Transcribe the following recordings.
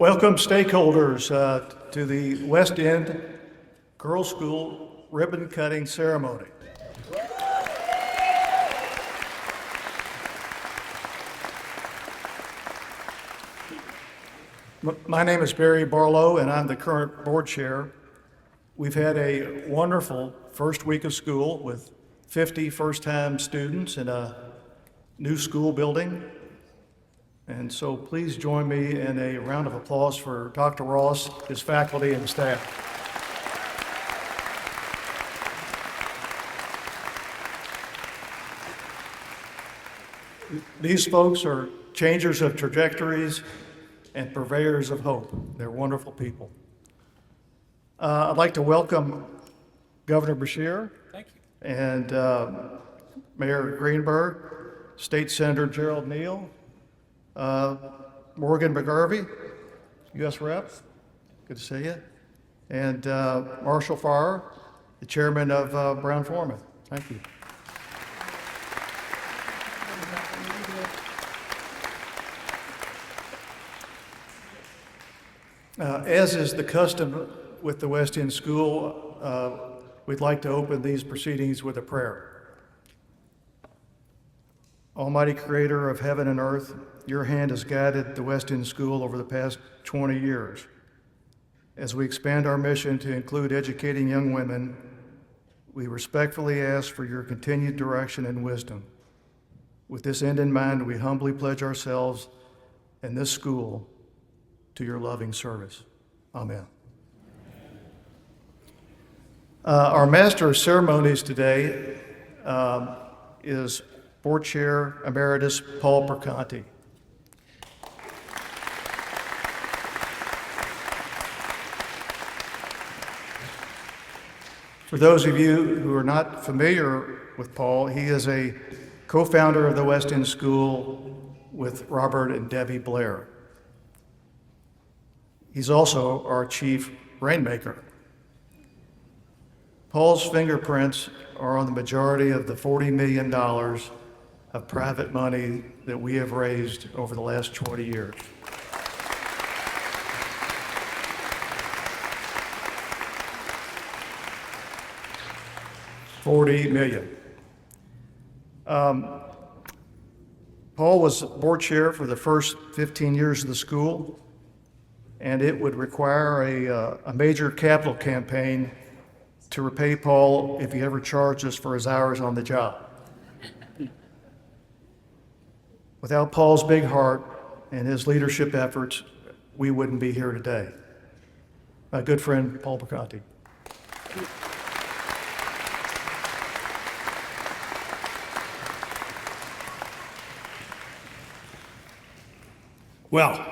Welcome stakeholders to the West End Girls School ribbon cutting ceremony. My name is Barry Barlow and I'm the current board chair. We've had a wonderful first week of school with 50 first-time students in a new school building. And so please join me in a round of applause for Dr. Ross, his faculty, and staff. These folks are changers of trajectories and purveyors of hope. They're wonderful people. I'd like to welcome Governor Beshear. Thank you. And Mayor Greenberg, State Senator Gerald Neal, Morgan McGarvey, U.S. Rep, good to see you, and Marshall Farr, the chairman of Brown-Forman. Thank you. As is the custom with the West End School, we'd like to open these proceedings with a prayer. Almighty Creator of heaven and earth, your hand has guided the West End School over the past 20 years. As we expand our mission to include educating young women, we respectfully ask for your continued direction and wisdom. With this end in mind, we humbly pledge ourselves and this school to your loving service. Amen. Our Master of Ceremonies today is Board Chair Emeritus Paul Perconti. For those of you who are not familiar with Paul, he is a co-founder of the West End School with Robert and Debbie Blair. He's also our chief rainmaker. Paul's fingerprints are on the majority of the $40 million of private money that we have raised over the last 20 years. $40 million. Paul was board chair for the first 15 years of the school, and it would require a major capital campaign to repay Paul if he ever charged us for his hours on the job. Without Paul's big heart and his leadership efforts, we wouldn't be here today. My good friend, Paul Perconti. Well,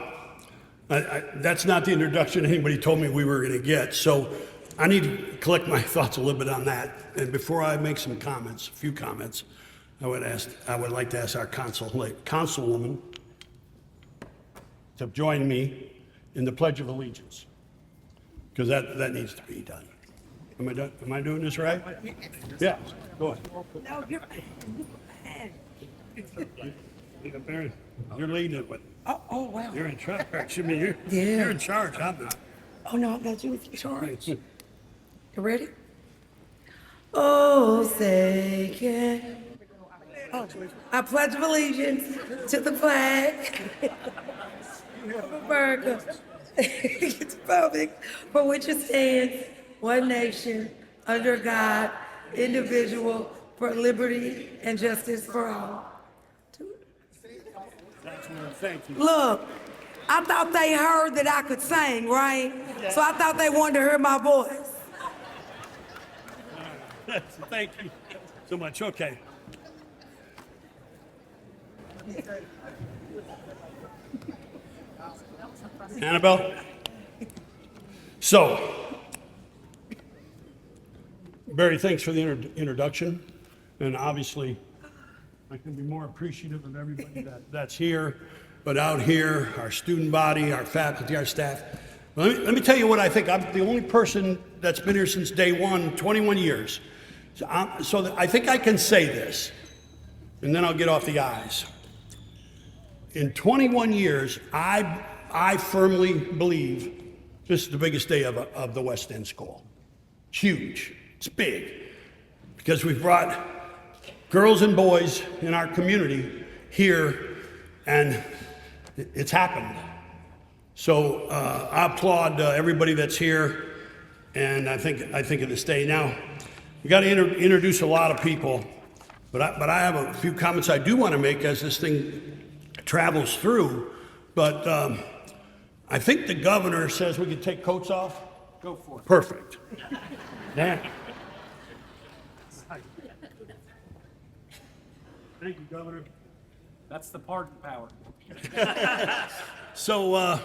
that's not the introduction anybody told me we were going to get, so I need to collect my thoughts a little bit on that. And before I make some comments, a few comments, I would like to ask our councilwoman to join me in the Pledge of Allegiance, because that needs to be done. Am I doing this right? Yeah, go ahead. No, you're fine. You're leading it, but Oh, wow. you're in charge. I mean, you're in charge, I'm not. Oh, no, I got you with your charge. You ready? Oh, say can. Oh, I pledge of allegiance to the flag of America, its republic for which it stands, one nation, under God, indivisible, for liberty and justice for all. Thank you. Look, I thought they heard that I could sing, right? So I thought they wanted to hear my voice. Thank you so much. Okay. Annabelle? So, Barry, thanks for the introduction. And obviously, I can be more appreciative of everybody that's here, but out here, our student body, our faculty, our staff. Let me tell you what I think. I'm the only person that's been here since day one, 21 years. So I think I can say this, and then I'll get off the eyes. In 21 years, I I firmly believe this is the biggest day of the West End School. It's huge. It's big. Because we've brought girls and boys in our community here, and it's happened. So I applaud everybody that's here, and I think of this day. Now, we got to introduce a lot of people, but I have a few comments I do want to make as this thing travels through. But I think the governor says we can take coats off. Go for it. Perfect. Damn. Thank you, Governor. That's the pardon power. So I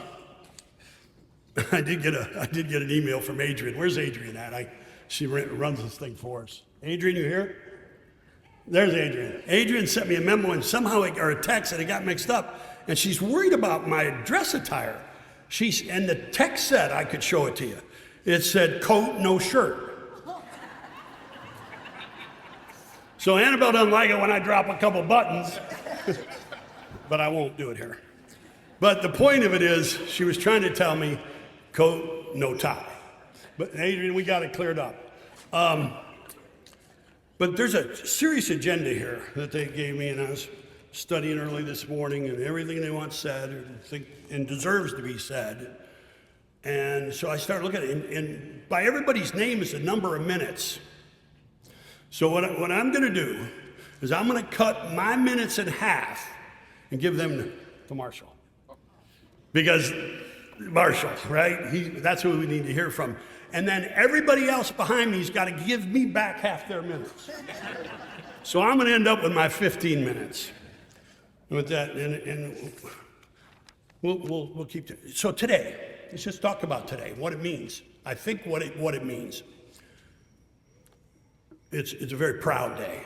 did get an email from Adrian. Where's Adrian at? She runs this thing for us. Adrian, you here? There's Adrian. Adrian sent me a memo and somehow or a text and it got mixed up. And she's worried about my dress attire. And the text said, I could show it to you. It said, coat, no shirt. So Annabelle doesn't like it when I drop a couple buttons, but I won't do it here. But the point of it is, she was trying to tell me, coat, no tie. But Adrian, we got it cleared up. But there's a serious agenda here that they gave me, and I was studying early this morning, and everything they want said and deserves to be said. And so I started looking at it, and by everybody's name is a number of minutes. So what I'm going to do is I'm going to cut my minutes in half and give them to Marshall. Because Marshall, right? That's who we need to hear from. And then everybody else behind me's got to give me back half their minutes. So I'm going to end up with my 15 minutes. And with that, and we'll keep it. So today, let's just talk about today, what it means. I think what it means. It's a very proud day.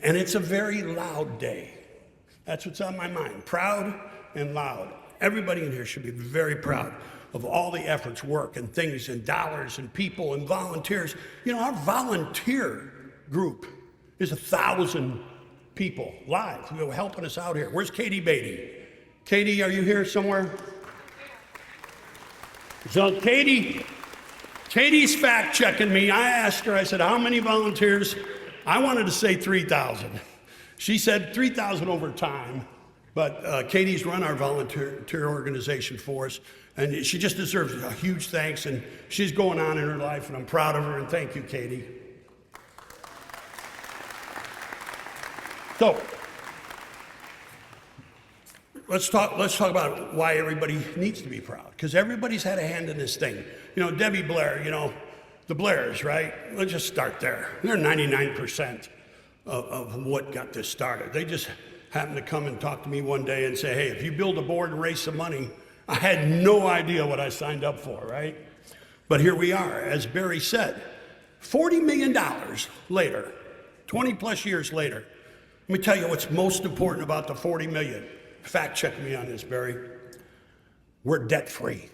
And it's a very loud day. That's what's on my mind. Proud and loud. Everybody in here should be very proud of all the efforts, work, and things, and dollars, and people, and volunteers. You know, our volunteer group is 1,000 people live who are helping us out here. Where's Katie Beatty? Katie, are you here somewhere? So Katie's fact checking me. I asked her, I said, how many volunteers? I wanted to say 3,000. She said 3,000 over time, but Katie's run our volunteer organization for us, and she just deserves a huge thanks, and she's going on in her life, and I'm proud of her, and thank you, Katie. So, let's talk about why everybody needs to be proud, because everybody's had a hand in this thing. You know, Debbie Blair, you know, the Blairs, right? Let's just start there. They're 99% of what got this started. They just happened to come and talk to me one day and say, hey, if you build a board and raise some money, I had no idea what I signed up for, right? But here we are, as Barry said, $40 million later, 20 plus years later. Let me tell you what's most important about the 40 million. Fact check me on this, Barry. We're debt free.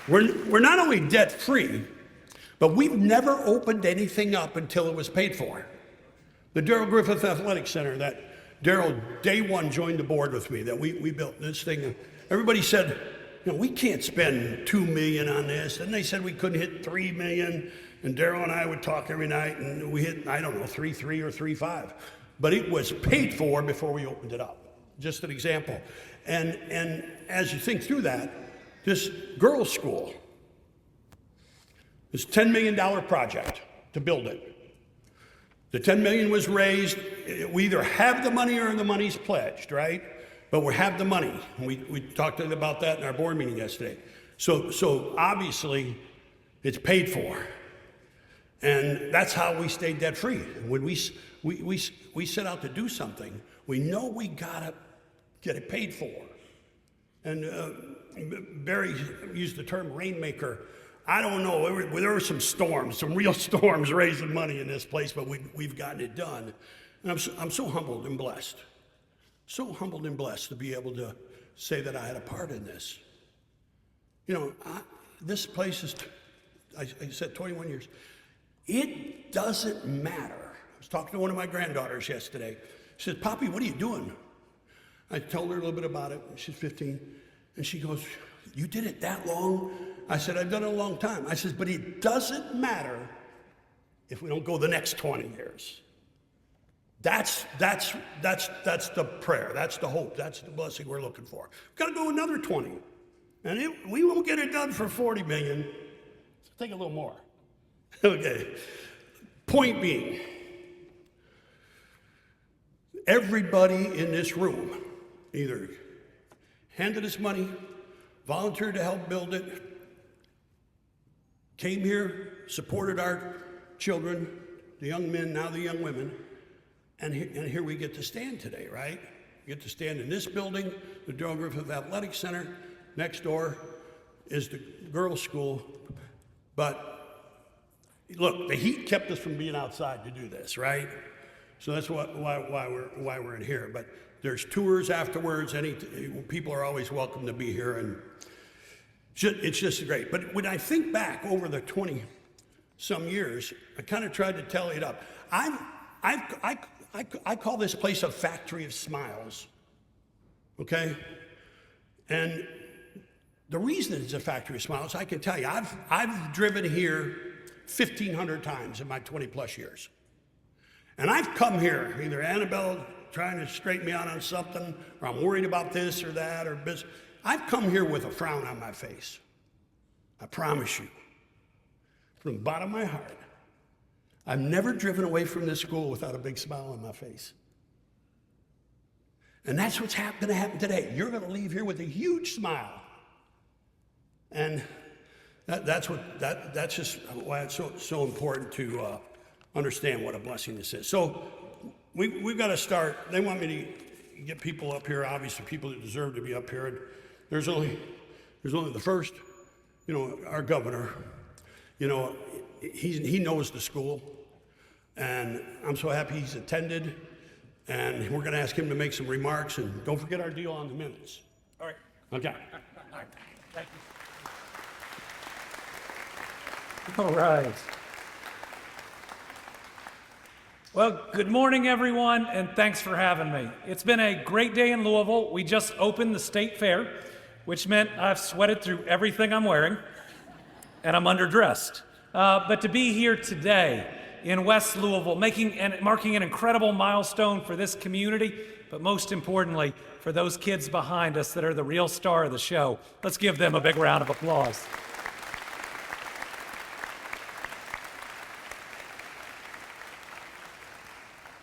We're not only debt free, but we've never opened anything up until it was paid for. The Darrell Griffith Athletic Center that Darrell, day one, joined the board with me, that we built this thing. Everybody said, you know, we can't spend $2 million on this. And they said we couldn't hit $3 million. And Darrell and I would talk every night, and we hit, I don't know, 3.3 or 3.5. But it was paid for before we opened it up. Just an example. And as you think through that, this girls' school is a $10 million project to build it. The $10 million was raised. We either have the money or the money's pledged, right? But we have the money. We talked about that in our board meeting yesterday. So obviously, it's paid for. And that's how we stay debt free. When we set out to do something, we know we gotta get it paid for. And Barry used the term rainmaker. I don't know, there were some storms, some real storms raising money in this place, but we've gotten it done. And I'm so humbled and blessed. So humbled and blessed to be able to say that I had a part in this. You know, this place is, I said 21 years. It doesn't matter was talking to one of my granddaughters yesterday. She said, Poppy, what are you doing? I told her a little bit about it. She's 15. And she goes, you did it that long? I said, I've done it a long time. I said, but it doesn't matter if we don't go the next 20 years. That's the prayer. That's the hope. That's the blessing we're looking for. We've got to go another 20. And we won't get it done for 40 million. So take a little more. Okay. Point being, everybody in this room either handed us money, volunteered to help build it, came here, supported our children, the young men, now the young women, and here we get to stand today, right? We get to stand in this building, the Darrell Griffith Athletic Center. Next door is the girls' school. But look, the heat kept us from being outside to do this, right? So that's why we're in here. But there's tours afterwards. People are always welcome to be here, and it's just great. But when I think back over the 20-some years, I kind of tried to tally it up. I call this place a factory of smiles. Okay, and the reason it's a factory of smiles, I can tell you, I've driven here 1,500 times in my 20-plus years. And I've come here, either Annabelle trying to straighten me out on something, or I'm worried about this or that, or business. I've come here with a frown on my face. I promise you, from the bottom of my heart, I've never driven away from this school without a big smile on my face. And that's what's going to happen today. You're going to leave here with a huge smile. And that's just why it's so important to understand what a blessing this is. So we've got to start. They want me to get people up here, obviously people that deserve to be up here. And there's only the first, our governor, he knows the school. And I'm so happy he's attended. And we're going to ask him to make some remarks. And don't forget our deal on the minutes. All right. Okay. All right. Thank you. All right. Well, good morning, everyone, and thanks for having me. It's been a great day in Louisville. We just opened the state fair, which meant I've sweated through everything I'm wearing, and I'm underdressed. But to be here today in West Louisville, marking an incredible milestone for this community, but most importantly, for those kids behind us that are the real star of the show. Let's give them a big round of applause.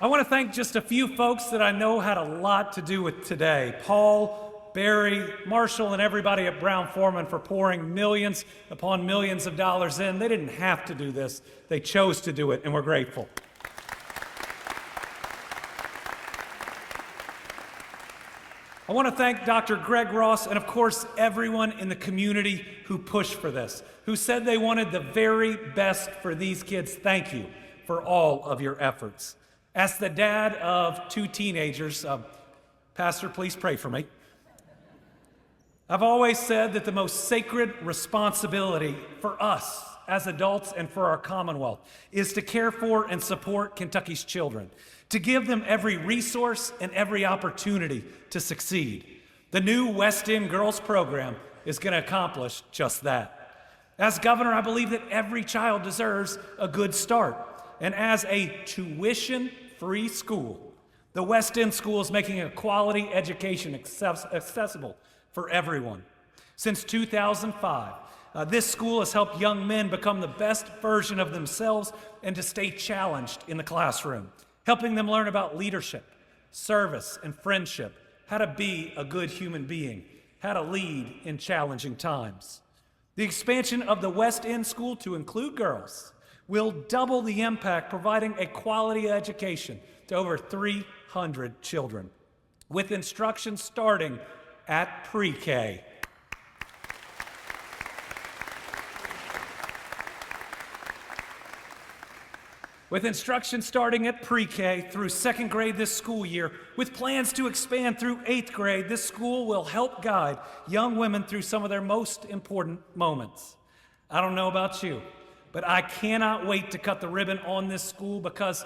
I want to thank just a few folks that I know had a lot to do with today. Paul, Barry, Marshall, and everybody at Brown-Forman for pouring millions upon millions of dollars in. They didn't have to do this. They chose to do it, and we're grateful. I want to thank Dr. Greg Ross and, of course, everyone in the community who pushed for this, who said they wanted the very best for these kids. Thank you for all of your efforts. As the dad of two teenagers, Pastor, please pray for me. I've always said that the most sacred responsibility for us as adults and for our Commonwealth is to care for and support Kentucky's children, to give them every resource and every opportunity to succeed. The new West End Girls program is going to accomplish just that. As governor, I believe that every child deserves a good start. And as a tuition-free school, the West End School is making a quality education accessible for everyone. Since 2005, this school has helped young men become the best version of themselves and to stay challenged in the classroom, helping them learn about leadership, service, and friendship, how to be a good human being, how to lead in challenging times. The expansion of the West End School to include girls will double the impact, providing a quality education to over 300 children, with instruction starting at pre-K. With instruction starting at pre-K through second grade this school year, with plans to expand through 8th grade, this school will help guide young women through some of their most important moments. I don't know about you, but I cannot wait to cut the ribbon on this school because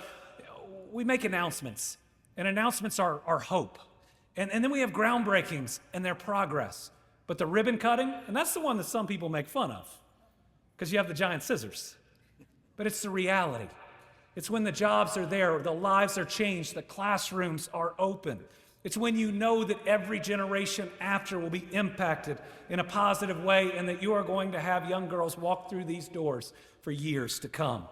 we make announcements, and announcements are hope. And then we have groundbreakings and their progress. But the ribbon cutting, and that's the one that some people make fun of, because you have the giant scissors. But it's the reality. It's when the jobs are there, the lives are changed, the classrooms are open. It's when you know that every generation after will be impacted in a positive way and that you are going to have young girls walk through these doors for years to come.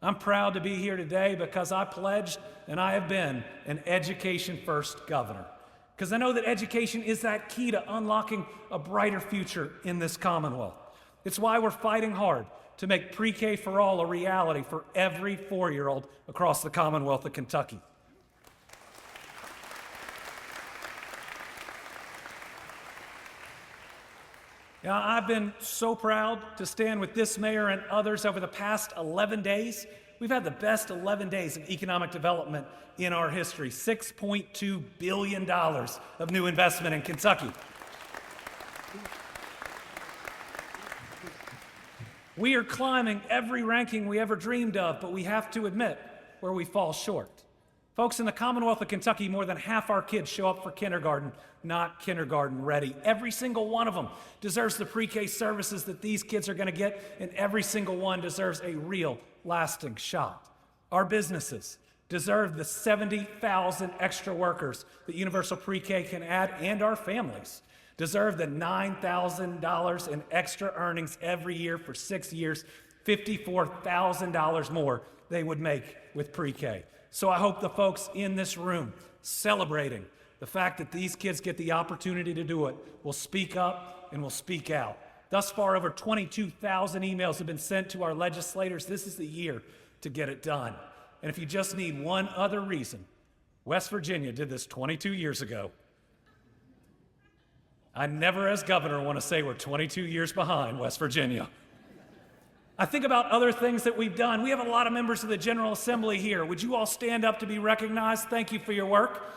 I'm proud to be here today because I pledged and I have been an education-first governor. Because I know that education is that key to unlocking a brighter future in this Commonwealth. It's why we're fighting hard to make pre-K for all a reality for every 4-year-old across the Commonwealth of Kentucky. Now, I've been so proud to stand with this mayor and others over the past 11 days. We've had the best 11 days of economic development in our history. $6.2 billion of new investment in Kentucky. We are climbing every ranking we ever dreamed of, but we have to admit where we fall short. Folks, in the Commonwealth of Kentucky, more than half our kids show up for kindergarten not kindergarten ready. Every single one of them deserves the pre-K services that these kids are going to get, and every single one deserves a real, lasting shot. Our businesses deserve the 70,000 extra workers that Universal Pre-K can add, and our families deserve the $9,000 in extra earnings every year for 6 years, $54,000 more they would make with pre-K. So I hope the folks in this room celebrating the fact that these kids get the opportunity to do it will speak up and will speak out. Thus far, over 22,000 emails have been sent to our legislators. This is the year to get it done. And if you just need one other reason, West Virginia did this 22 years ago. I never, as governor, want to say we're 22 years behind West Virginia. I think about other things that we've done. We have a lot of members of the General Assembly here. Would you all stand up to be recognized? Thank you for your work.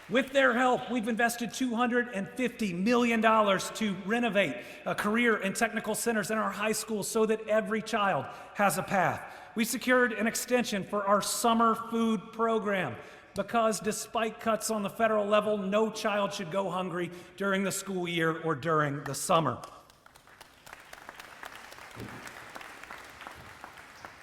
With their help, we've invested $250 million to renovate career and technical centers in our high schools so that every child has a path. We secured an extension for our summer food program because despite cuts on the federal level, no child should go hungry during the school year or during the summer.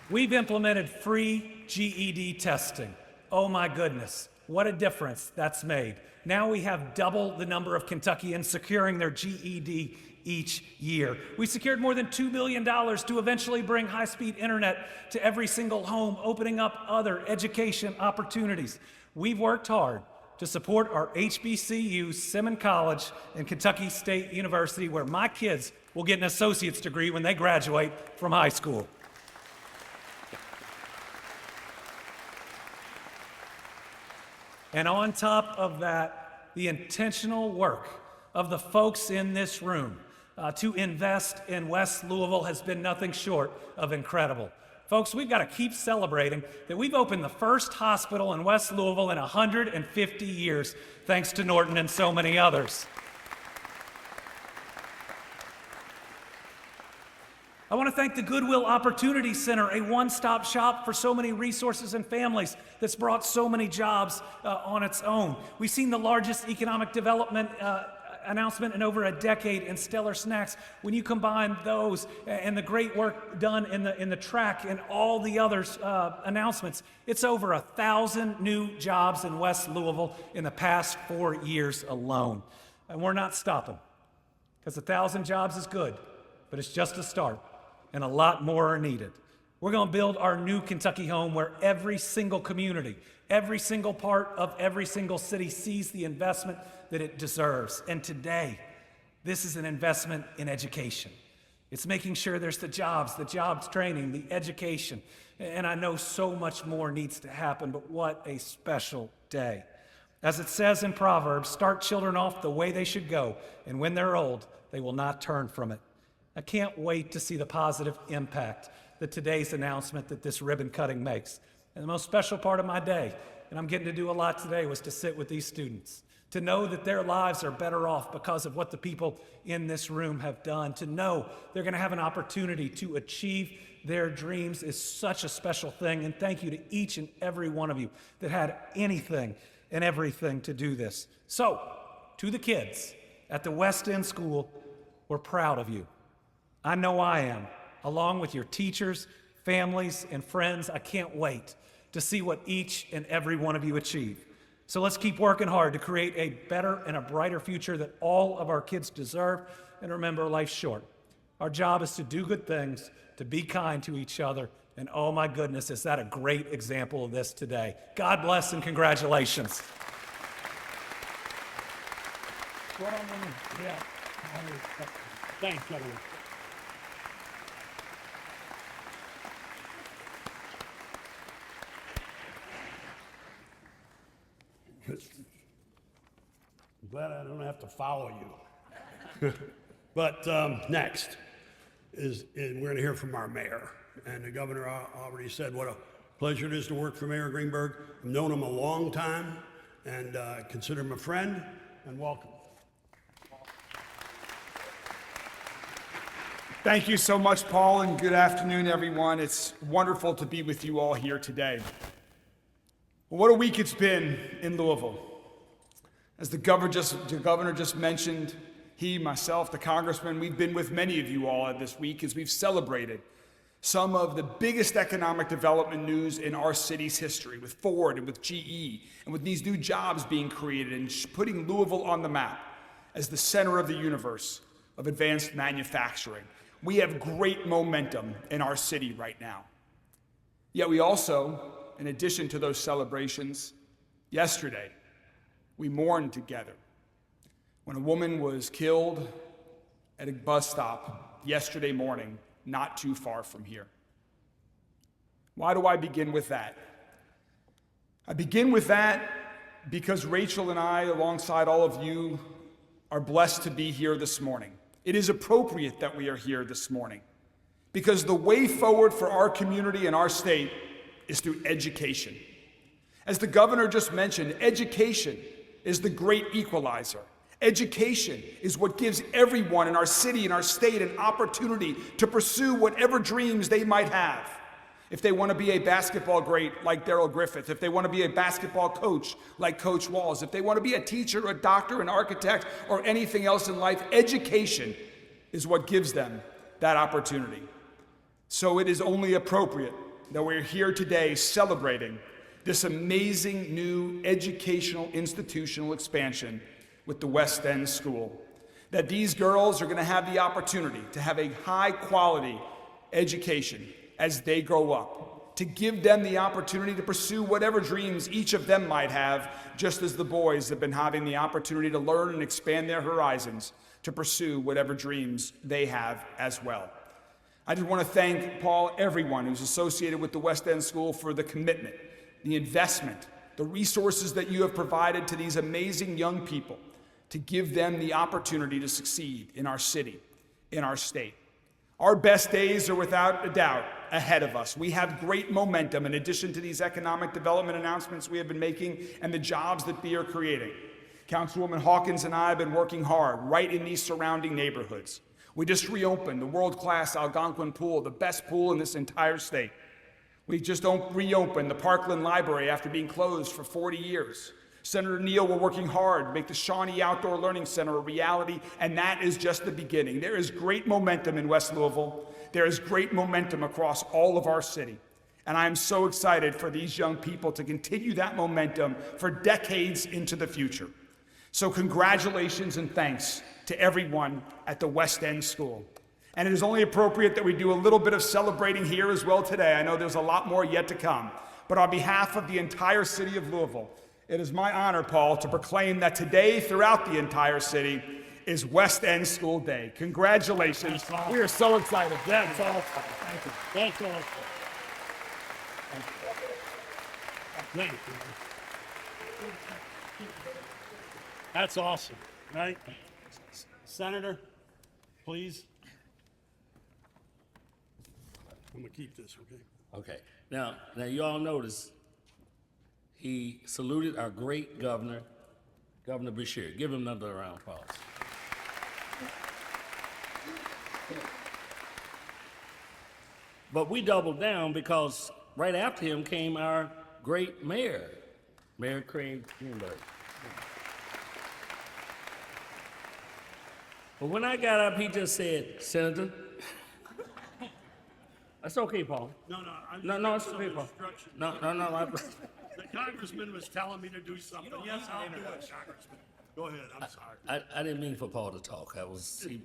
We've implemented free GED testing. Oh my goodness, what a difference that's made. Now we have double the number of Kentuckians securing their GED each year. We secured more than $2 billion to eventually bring high-speed internet to every single home, opening up other education opportunities. We've worked hard to support our HBCU, Simmons College, and Kentucky State University, where my kids will get an associate's degree when they graduate from high school. And on top of that, the intentional work of the folks in this room to invest in West Louisville has been nothing short of incredible. Folks, we've got to keep celebrating that we've opened the first hospital in West Louisville in 150 years, thanks to Norton and so many others. I want to thank the Goodwill Opportunity Center, a one-stop shop for so many resources and families that's brought so many jobs on its own. We've seen the largest economic development announcement in over a decade in Stellar Snacks. When you combine those and the great work done in the track and all the other announcements, it's over 1,000 new jobs in West Louisville in the past 4 years alone. And we're not stopping, because 1,000 jobs is good, but it's just a start. And a lot more are needed. We're going to build our new Kentucky home where every single community, every single part of every single city sees the investment that it deserves. And today, this is an investment in education. It's making sure there's the jobs training, the education. And I know so much more needs to happen, but what a special day. As it says in Proverbs, start children off the way they should go, and when they're old, they will not turn from it. I can't wait to see the positive impact that today's announcement that this ribbon cutting makes. And the most special part of my day, and I'm getting to do a lot today, was to sit with these students, to know that their lives are better off because of what the people in this room have done, to know they're going to have an opportunity to achieve their dreams is such a special thing. And thank you to each and every one of you that had anything and everything to do this. So, to the kids at the West End School, we're proud of you. I know I am. Along with your teachers, families, and friends, I can't wait to see what each and every one of you achieve. So let's keep working hard to create a better and a brighter future that all of our kids deserve. And remember, life's short. Our job is to do good things, to be kind to each other. And oh my goodness, is that a great example of this today. God bless and congratulations. Yeah. Thanks, gentlemen. I'm glad I don't have to follow you. But next is we're going to hear from our mayor. And the governor already said what a pleasure it is to work for Mayor Greenberg. I've known him a long time and consider him a friend, and welcome. Thank you so much, Paul, and good afternoon, everyone. It's wonderful to be with you all here today. Well, what a week it's been in Louisville. As the governor just mentioned, he, myself, the congressman, we've been with many of you all this week as we've celebrated some of the biggest economic development news in our city's history, with Ford and with GE, and with these new jobs being created and putting Louisville on the map as the center of the universe of advanced manufacturing. We have great momentum in our city right now. Yet we also, in addition to those celebrations, yesterday, we mourned together when a woman was killed at a bus stop yesterday morning, not too far from here. Why do I begin with that? I begin with that because Rachel and I, alongside all of you, are blessed to be here this morning. It is appropriate that we are here this morning because the way forward for our community and our state is through education. As the governor just mentioned, education is the great equalizer. Education is what gives everyone in our city and our state an opportunity to pursue whatever dreams they might have. If they want to be a basketball great like Darrell Griffith, if they want to be a basketball coach like Coach Walls, if they want to be a teacher, a doctor, an architect, or anything else in life, education is what gives them that opportunity. So it is only appropriate that we're here today celebrating this amazing new educational institutional expansion with the West End School. That these girls are going to have the opportunity to have a high quality education as they grow up, to give them the opportunity to pursue whatever dreams each of them might have, just as the boys have been having the opportunity to learn and expand their horizons to pursue whatever dreams they have as well. I just want to thank Paul, everyone who's associated with the West End School for the commitment, the investment, the resources that you have provided to these amazing young people to give them the opportunity to succeed in our city, in our state. Our best days are without a doubt ahead of us. We have great momentum in addition to these economic development announcements we have been making and the jobs that we are creating. Councilwoman Hawkins and I have been working hard right in these surrounding neighborhoods. We just reopened the world-class Algonquin pool, the best pool in this entire state. We just reopened the Parkland Library after being closed for 40 years. Senator Neal, we're working hard to make the Shawnee Outdoor Learning Center a reality, and that is just the beginning. There is great momentum in West Louisville. There is great momentum across all of our city. And I am so excited for these young people to continue that momentum for decades into the future. So congratulations and thanks to everyone at the West End School. And it is only appropriate that we do a little bit of celebrating here as well today. I know there's a lot more yet to come. But on behalf of the entire city of Louisville, it is my honor, Paul, to proclaim that today throughout the entire city is West End School Day. Congratulations. We are so excited. That's awesome. Thank you. That's awesome. Thank you. That's awesome, right? Senator, please. I'm gonna keep this, okay? Okay. Now you all notice he saluted our great governor Governor Beshear. Give him another round of applause. But we doubled down because right after him came our great mayor, Mayor Craig Greenberg. But when I got up, he just said, Senator, that's okay, Paul. No, it's okay, Paul. No. The congressman was telling me to do something. Yes, I'll do it, Congressman. Go ahead, I'm sorry. I didn't mean for Paul to talk.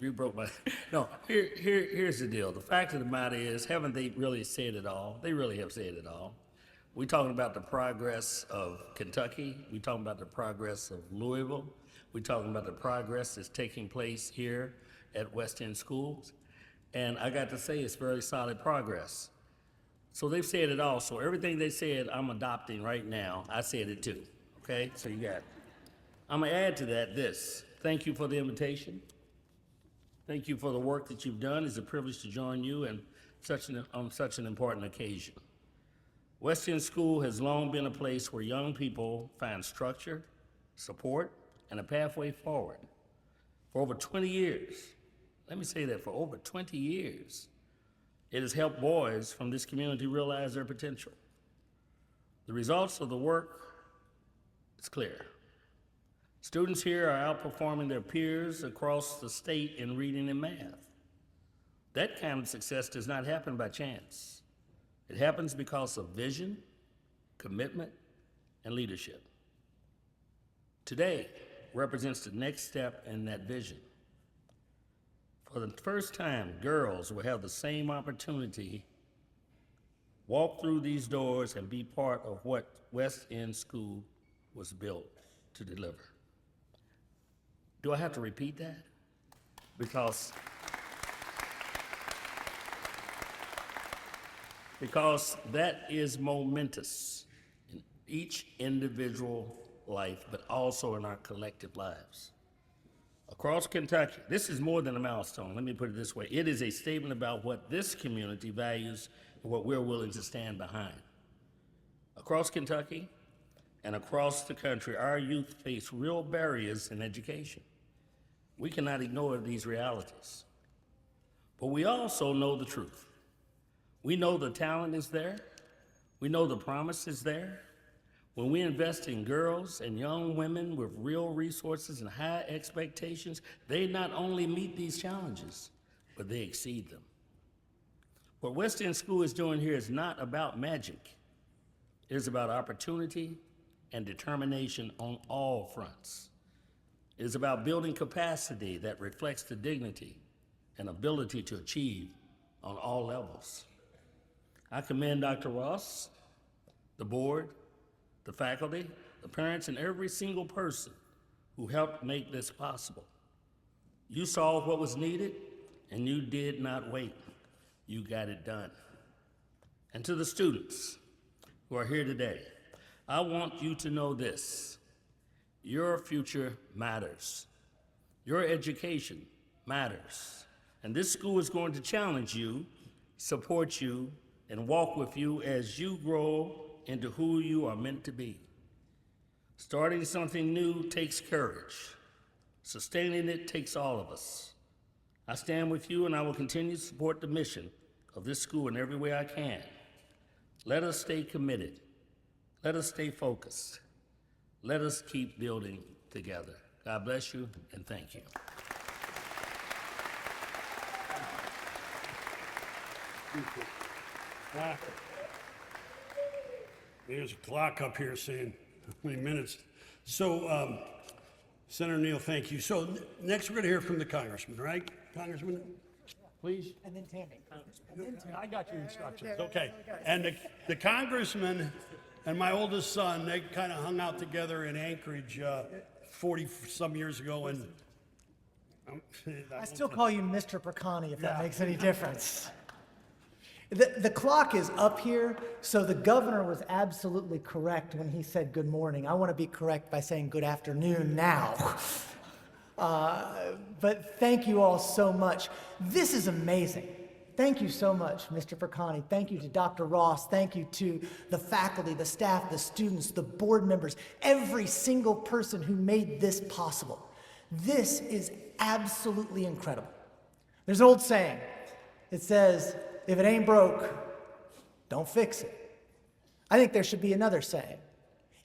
You broke my. No, here's the deal. The fact of the matter is, haven't they really said it all? They really have said it all. We're talking about the progress of Kentucky. We're talking about the progress of Louisville. We're talking about the progress that's taking place here at West End Schools. And I got to say, it's very solid progress. So they've said it all. So everything they said, I'm adopting right now. I said it too. Okay? So you got it. I'm going to add to that this. Thank you for the invitation. Thank you for the work that you've done. It's a privilege to join you on such an important occasion. West End School has long been a place where young people find structure, support, and a pathway forward. For over 20 years, let me say that, for over 20 years, it has helped boys from this community realize their potential. The results of the work is clear. Students here are outperforming their peers across the state in reading and math. That kind of success does not happen by chance. It happens because of vision, commitment, and leadership. Today represents the next step in that vision. For the first time, girls will have the same opportunity walk through these doors and be part of what West End School was built to deliver. Do I have to repeat that? Because that is momentous in each individual life, but also in our collective lives. Across Kentucky, this is more than a milestone. Let me put it this way. It is a statement about what this community values and what we're willing to stand behind. Across Kentucky and across the country, our youth face real barriers in education. We cannot ignore these realities. But we also know the truth. We know the talent is there. We know the promise is there. When we invest in girls and young women with real resources and high expectations, they not only meet these challenges, but they exceed them. What West End School is doing here is not about magic. It is about opportunity and determination on all fronts. It is about building capacity that reflects the dignity and ability to achieve on all levels. I commend Dr. Ross, the board, the faculty, the parents, and every single person who helped make this possible. You saw what was needed, and you did not wait. You got it done. And to the students who are here today, I want you to know this. Your future matters. Your education matters. And this school is going to challenge you, support you, and walk with you as you grow into who you are meant to be. Starting something new takes courage. Sustaining it takes all of us. I stand with you, and I will continue to support the mission of this school in every way I can. Let us stay committed. Let us stay focused. Let us keep building together. God bless you, and thank you. There's a clock up here saying how many minutes. So, Senator Neal, thank you. So next we're going to hear from the congressman, right? Congressman, please. And then Tammy. I got your instructions. Okay. And the congressman and my oldest son, they kind of hung out together in Anchorage 40-some years ago. And I still call you Mr. Percani, if that makes any difference. The clock is up here, so the governor was absolutely correct when he said good morning. I want to be correct by saying good afternoon now. But thank you all so much. This is amazing. Thank you so much, Mr. Percani. Thank you to Dr. Ross. Thank you to the faculty, the staff, the students, the board members, every single person who made this possible. This is absolutely incredible. There's an old saying. It says, if it ain't broke, don't fix it. I think there should be another saying.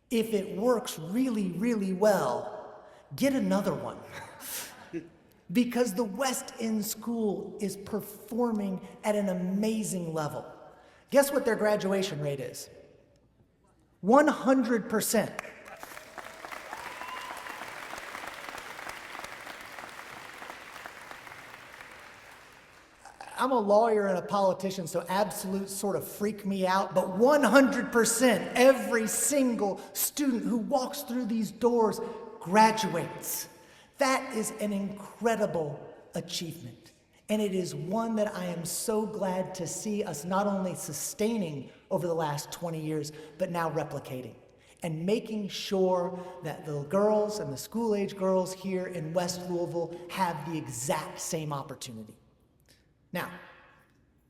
If it works really, really well, get another one. Because the West End School is performing at an amazing level. Guess what their graduation rate is? 100%. I'm a lawyer and a politician, so absolutes sort of freak me out, but 100% every single student who walks through these doors graduates. That is an incredible achievement, and it is one that I am so glad to see us not only sustaining over the last 20 years, but now replicating and making sure that the girls and the school-age girls here in West Louisville have the exact same opportunity. Now,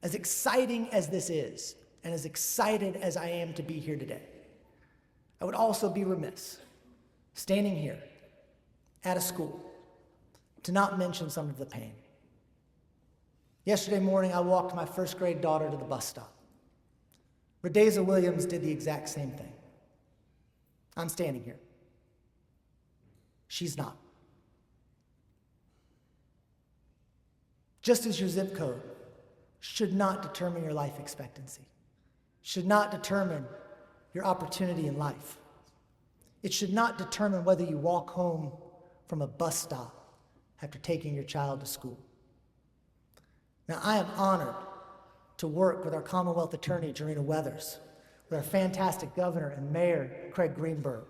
as exciting as this is, and as excited as I am to be here today, I would also be remiss standing here at a school to not mention some of the pain. Yesterday morning, I walked my first grade daughter to the bus stop. Radeza Williams did the exact same thing. I'm standing here. She's not. Just as your zip code should not determine your life expectancy, should not determine your opportunity in life. It should not determine whether you walk home from a bus stop after taking your child to school. Now, I am honored to work with our Commonwealth Attorney, Jarena Weathers, with our fantastic governor and mayor, Craig Greenberg,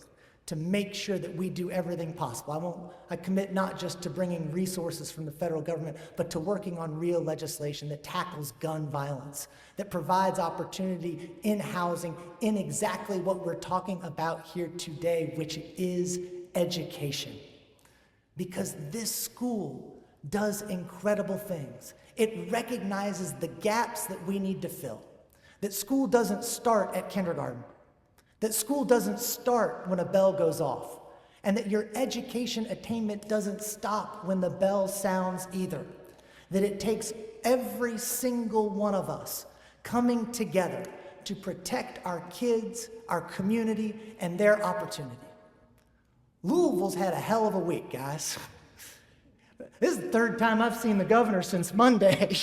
to make sure that we do everything possible. I commit not just to bringing resources from the federal government, but to working on real legislation that tackles gun violence, that provides opportunity in housing, in exactly what we're talking about here today, which is education. Because this school does incredible things. It recognizes the gaps that we need to fill. That school doesn't start at kindergarten. That school doesn't start when a bell goes off. And that your education attainment doesn't stop when the bell sounds either. That it takes every single one of us coming together to protect our kids, our community, and their opportunity. Louisville's had a hell of a week, guys. This is the third time I've seen the governor since Monday.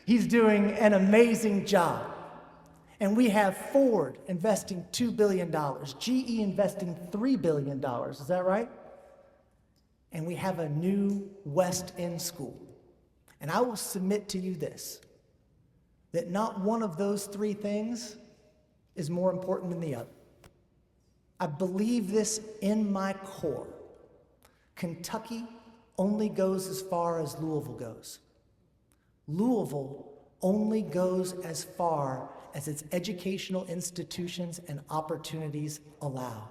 He's doing an amazing job. And we have Ford investing $2 billion, GE investing $3 billion, is that right? And we have a new West End school. And I will submit to you this, that not one of those three things is more important than the other. I believe this in my core. Kentucky only goes as far as Louisville goes. Louisville only goes as far as its educational institutions and opportunities allow.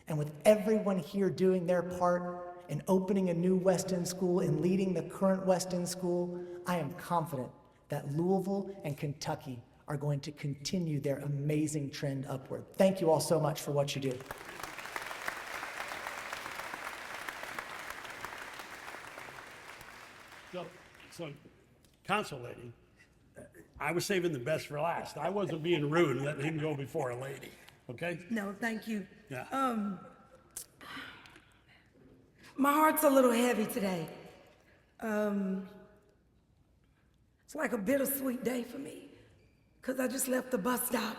And with everyone here doing their part in opening a new West End school and leading the current West End school, I am confident that Louisville and Kentucky are going to continue their amazing trend upward. Thank you all so much for what you do. So, council lady, I was saving the best for last. I wasn't being rude and letting him go before a lady, okay? No, thank you. Yeah. My heart's a little heavy today. It's like a bittersweet day for me, because I just left the bus stop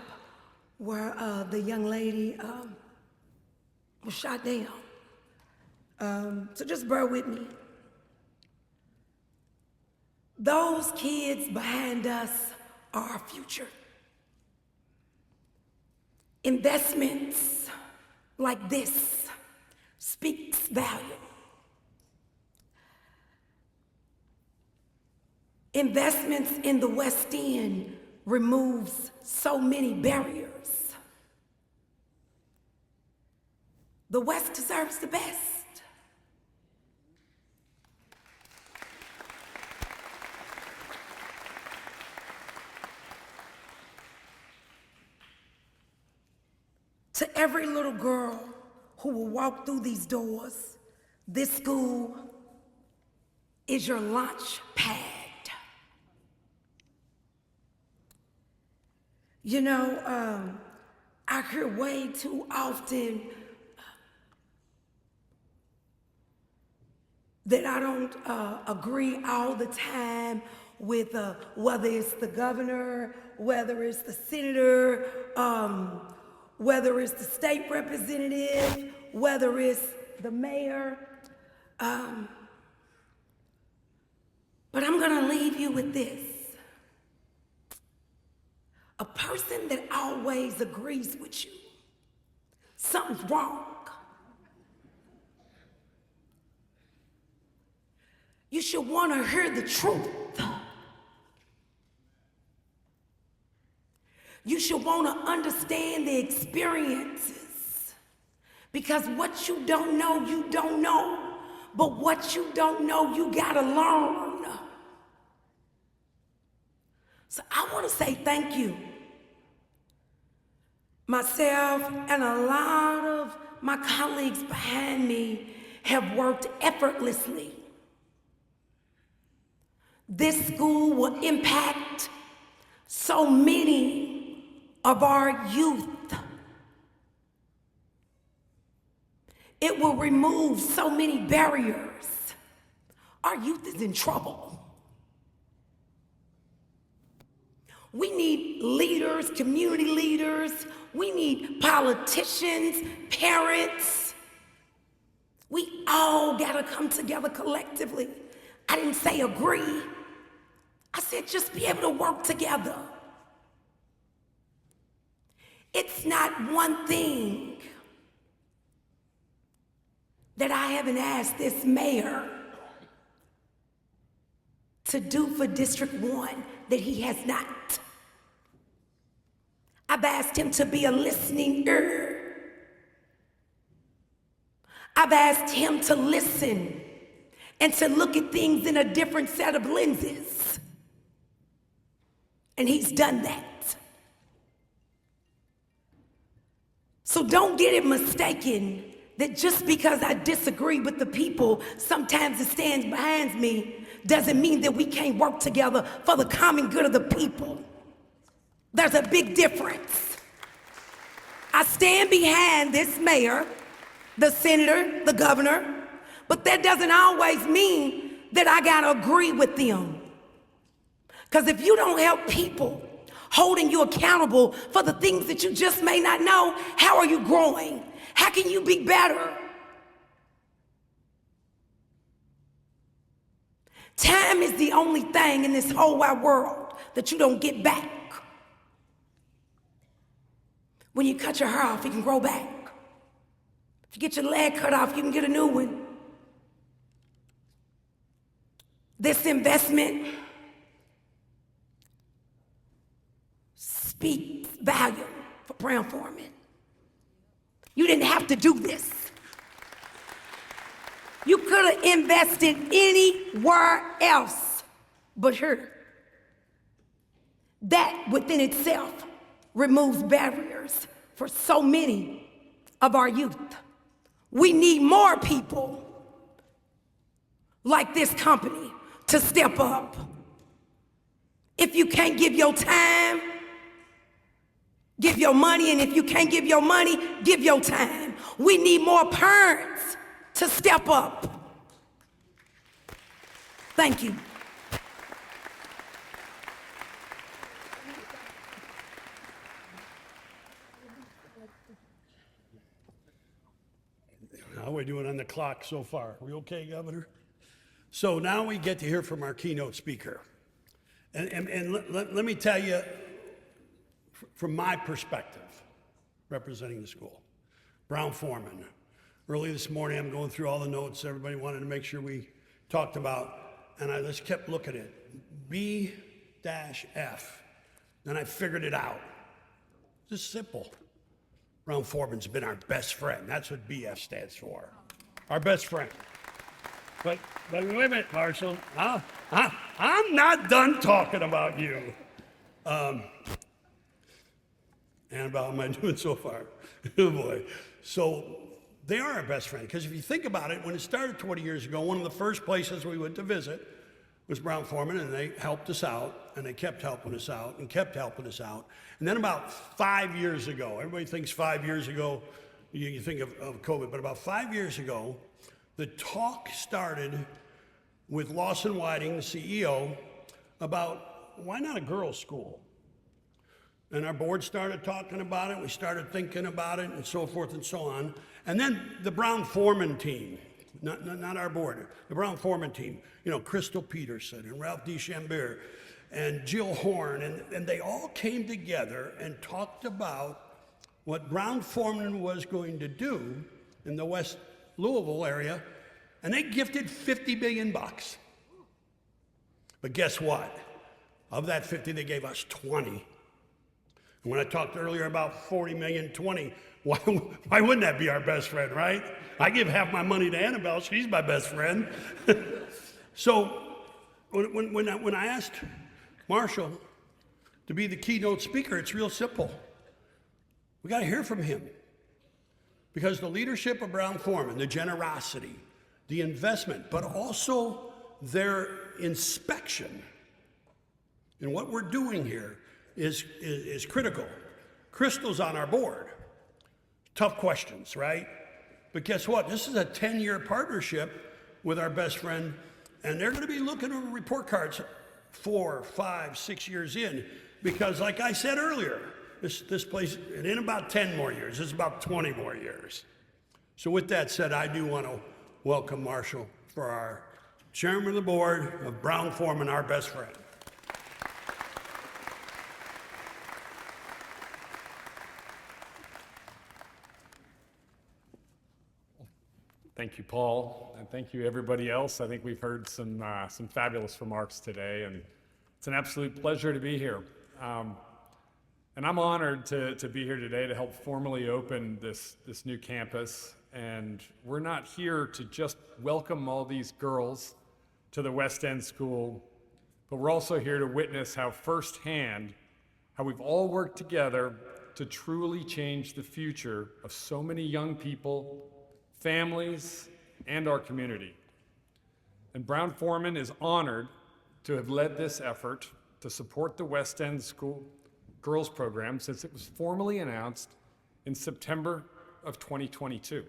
where the young lady was shot down. So just bear with me. Those kids behind us are our future. Investments like this speaks value. Investments in the West End removes so many barriers. The West deserves the best. to every little girl who will walk through these doors, this school is your launch pad. You know, I hear way too often that I don't agree all the time with whether it's the governor, whether it's the senator, whether it's the state representative, whether it's the mayor. But I'm gonna leave you with this. A person that always agrees with you, something's wrong. You should want to hear the truth. You should want to understand the experiences. Because what you don't know, you don't know. But what you don't know, you gotta learn. So I want to say thank you. Myself and a lot of my colleagues behind me have worked effortlessly. This school will impact so many of our youth. It will remove so many barriers. Our youth is in trouble. We need leaders, community leaders. We need politicians, parents. We all gotta come together collectively. I didn't say agree. I said just be able to work together. It's not one thing that I haven't asked this mayor to do for District 1 that he has not. I've asked him to be a listening ear. I've asked him to listen and to look at things in a different set of lenses. And he's done that. So don't get it mistaken that just because I disagree with the people sometimes that stands behind me doesn't mean that we can't work together for the common good of the people. There's a big difference. I stand behind this mayor, the senator, the governor, but that doesn't always mean that I gotta agree with them. Because if you don't help people holding you accountable for the things that you just may not know, how are you growing? How can you be better? Time is the only thing in this whole wide world that you don't get back. When you cut your hair off, you can grow back. If you get your leg cut off, you can get a new one. This investment speaks volume for Brown-Forman. You didn't have to do this. You could have invested anywhere else but here. That within itself removes barriers for so many of our youth. We need more people like this company to step up. If you can't give your time, give your money, and if you can't give your money, give your time. We need more parents to step up. Thank you. How are we doing on the clock so far? We okay, Governor? So now we get to hear from our keynote speaker. And let me tell you, from my perspective, representing the school, Brown-Forman. Early this morning, I'm going through all the notes everybody wanted to make sure we talked about, and I just kept looking at B-F. Then I figured it out. Just simple. Brown-Forman's been our best friend. That's what BF stands for. Our best friend. But wait a minute, Marshall. I'm not done talking about you. Annabelle, how am I doing so far? Oh boy. So they are our best friend, because if you think about it, when it started 20 years ago, one of the first places we went to visit was Brown-Forman, and they helped us out, and they kept helping us out, and kept helping us out. And then about 5 years ago, everybody thinks 5 years ago, you think of COVID, but about 5 years ago, the talk started with Lawson Whiting, the CEO, about why not a girls' school? And our board started talking about it, we started thinking about it, and so forth and so on. And then the Brown-Forman team, not our board, the Brown-Forman team, you know, Crystal Peterson and Ralph DeChambert and Jill Horn, and they all came together and talked about what Brown-Forman was going to do in the West Louisville area, and they gifted $50 million. But guess what? Of that 50, they gave us 20. And when I talked earlier about 40 million, 20, why wouldn't that be our best friend, right? I give half my money to Annabelle, she's my best friend. So when I asked Marshall to be the keynote speaker, it's real simple. We got to hear from him. Because the leadership of Brown-Forman, the generosity, the investment, but also their inspection in what we're doing here is critical. Crystal's on our board. Tough questions, right? But guess what? This is a 10-year partnership with our best friend, and they're going to be looking over report cards 4, 5, 6 years in, because like I said earlier, this place, it ain't about 10 more years, it's about 20 more years. So with that said, I do want to welcome Marshall for our chairman of the board of Brown-Forman, our best friend. Thank you, Paul, and thank you everybody else. I think we've heard some fabulous remarks today, and it's an absolute pleasure to be here. And I'm honored to be here today to help formally open this new campus. And we're not here to just welcome all these girls to the West End School, but we're also here to witness how firsthand, how we've all worked together to truly change the future of so many young people, families, and our community. And Brown-Forman is honored to have led this effort to support the West End School Girls Program since it was formally announced in September of 2022.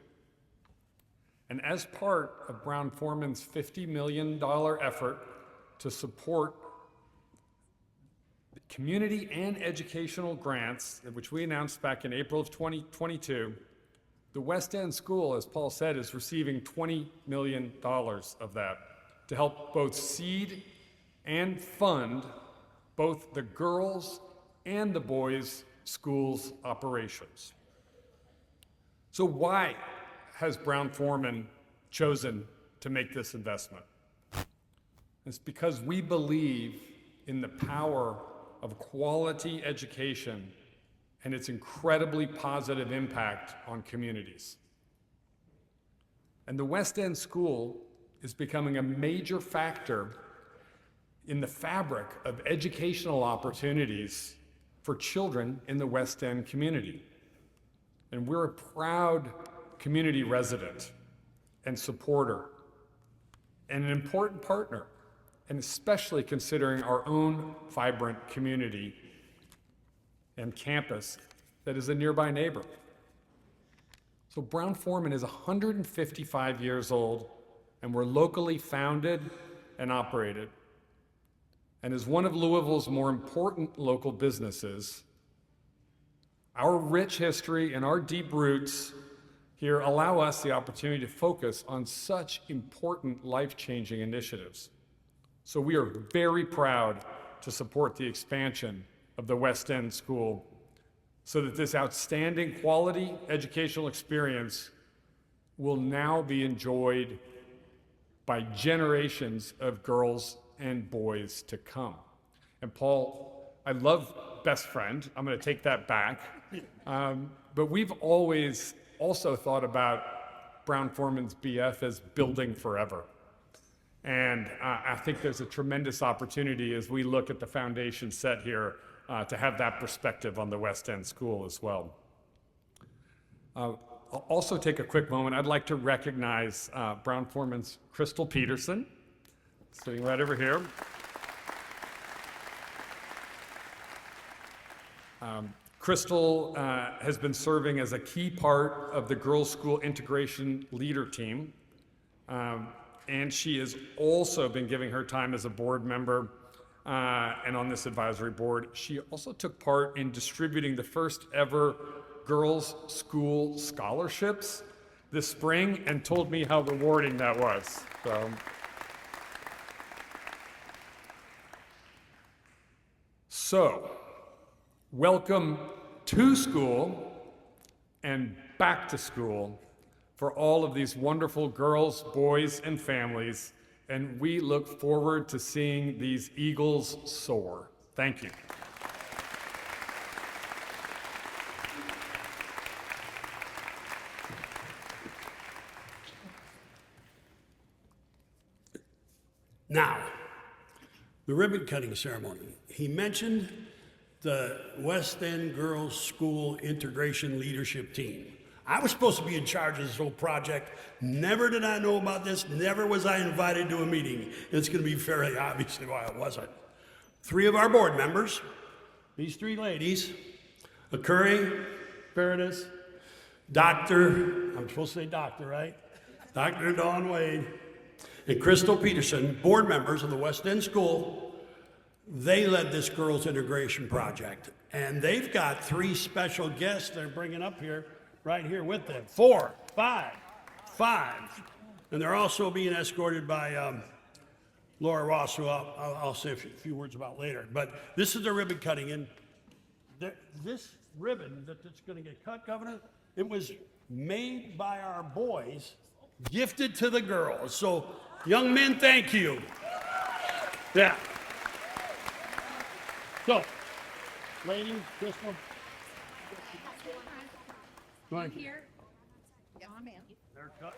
And as part of Brown-Forman's $50 million effort to support the community and educational grants, which we announced back in April of 2022, the West End School, as Paul said, is receiving $20 million of that to help both seed and fund both the girls and the boys' schools operations. So why has Brown-Forman chosen to make this investment? It's because we believe in the power of quality education and its incredibly positive impact on communities. And the West End School is becoming a major factor in the fabric of educational opportunities for children in the West End community. And we're a proud community resident and supporter and an important partner, and especially considering our own vibrant community and campus that is a nearby neighbor. So Brown-Forman is 155 years old, and we're locally founded and operated. And as one of Louisville's more important local businesses, our rich history and our deep roots here allow us the opportunity to focus on such important life-changing initiatives. So we are very proud to support the expansion of the West End School so that this outstanding quality educational experience will now be enjoyed by generations of girls and boys to come. And Paul, I love best friend. I'm going to take that back. But we've always also thought about Brown-Forman's BF as building forever. And I think there's a tremendous opportunity as we look at the foundation set here to have that perspective on the West End School as well. I'll also take a quick moment. I'd like to recognize Brown-Forman's Crystal Peterson, sitting right over here. Crystal has been serving as a key part of the Girls' School Integration Leader Team, and she has also been giving her time as a board member and on this advisory board. She also took part in distributing the first ever Girls' School scholarships this spring and told me how rewarding that was. So, welcome to school and back to school for all of these wonderful girls, boys, and families, and we look forward to seeing these eagles soar. Thank you. Now, the ribbon cutting ceremony. He mentioned the West End Girls School Integration Leadership Team. I was supposed to be in charge of this whole project. Never did I know about this. Never was I invited to a meeting. It's going to be fairly obvious why I wasn't. 3 of our board members, these 3 ladies, Curry, Paradis, Dr., I'm supposed to say doctor, right? Dr. Dawn Wade, and Crystal Peterson, board members of the West End School, they led this girls integration project. And they've got 3 special guests they're bringing up here, right here with them. 4, 5. And they're also being escorted by Laura Ross, who I'll say a few words about later. But this is the ribbon cutting. And this ribbon that's going to get cut, Governor, it was made by our boys, gifted to the girls. So, young men, thank you. Yeah. So, ladies, Crystal. Right here. Yes, ma'am. They're cut.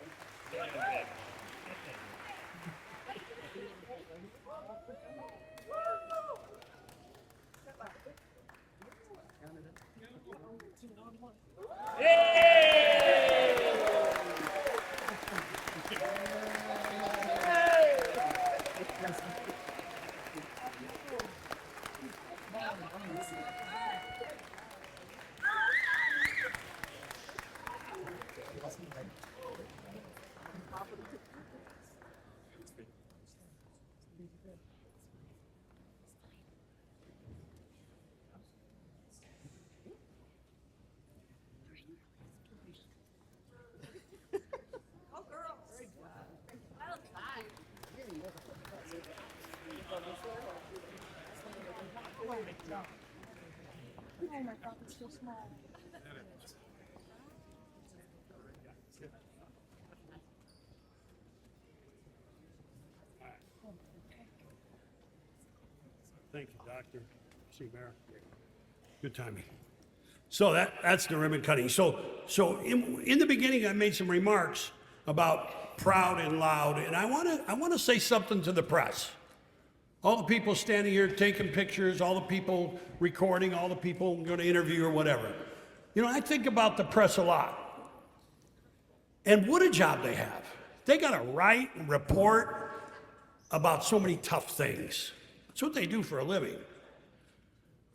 Oh my God, it's so small. Thank you, Doctor. See, Mayor. Good timing. So that's the ribbon cutting. So in the beginning, I made some remarks about proud and loud, and I want to say something to the press. All the people standing here taking pictures, all the people recording, all the people going to interview or whatever. You know, I think about the press a lot. And what a job they have. They got to write and report about so many tough things. That's what they do for a living.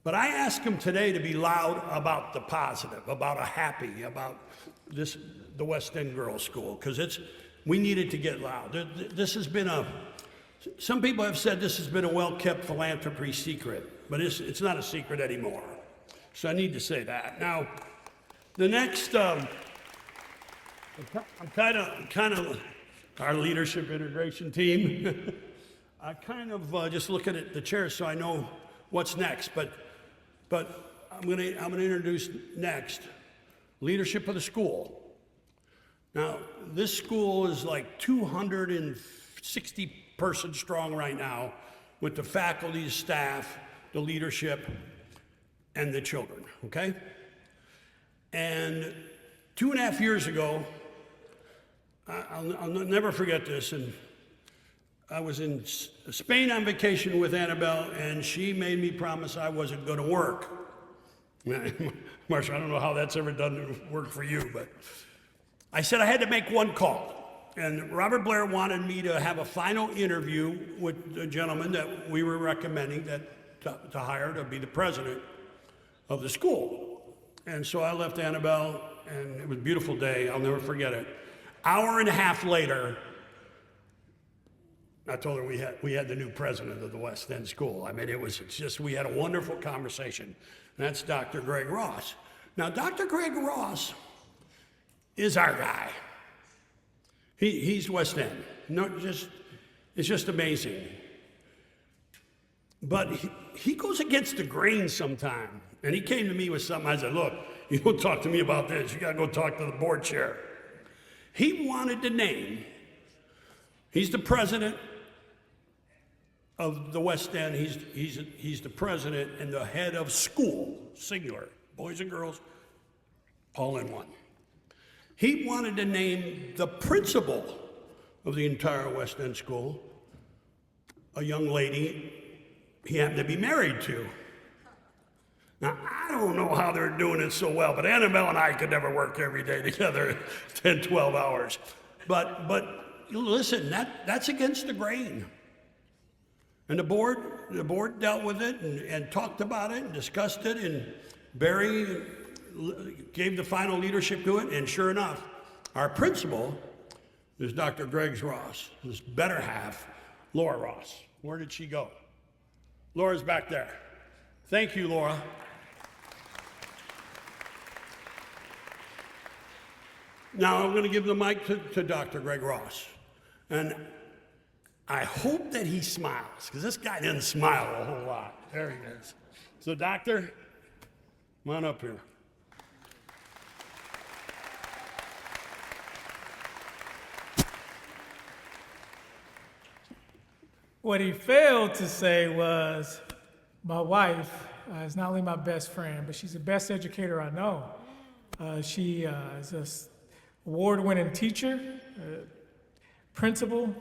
But I ask them today to be loud about the positive, about about the West End Girls School, because we needed to get loud. This has been some people have said this has been a well-kept philanthropy secret, but it's not a secret anymore. So I need to say that. Now, the next, I'm kind of our leadership integration team. I kind of just looking at the chairs so I know what's next. But I'm gonna introduce next leadership of the school. Now, this school is like 260 person strong right now, with the faculty, staff, the leadership, and the children, okay? And 2.5 years ago, I'll never forget this, and I was in Spain on vacation with Annabelle, and she made me promise I wasn't going to work. Marcia, I don't know how that's ever done work for you, but I said I had to make one call. And Robert Blair wanted me to have a final interview with the gentleman that we were recommending to hire to be the president of the school. And so I left Annabelle, and it was a beautiful day. I'll never forget it. Hour and a half later, I told her we had the new president of the West End School. I mean, we had a wonderful conversation. And that's Dr. Greg Ross. Now, Dr. Greg Ross is our guy. He's West End. It's just amazing. But he goes against the grain sometime. And he came to me with something. I said, look, you don't talk to me about this. You got to go talk to the board chair. He wanted to name, he's the president of the West End. He's the president and the head of school, singular, boys and girls, all in one. He wanted to name the principal of the entire West End School a young lady he happened to be married to. Now, I don't know how they're doing it so well, but Annabelle and I could never work every day together 10, 12 hours. But listen, that's against the grain. And the board dealt with it and talked about it and discussed it, and Barry gave the final leadership to it, and sure enough, our principal is Dr. Greg Ross, his better half, Laura Ross. Where did she go? Laura's back there. Thank you, Laura. Now I'm going to give the mic to Dr. Greg Ross. And I hope that he smiles, because this guy didn't smile a whole lot. There he is. So, Doctor, come on up here. What he failed to say was, my wife is not only my best friend, but she's the best educator I know. She is an award-winning teacher, principal,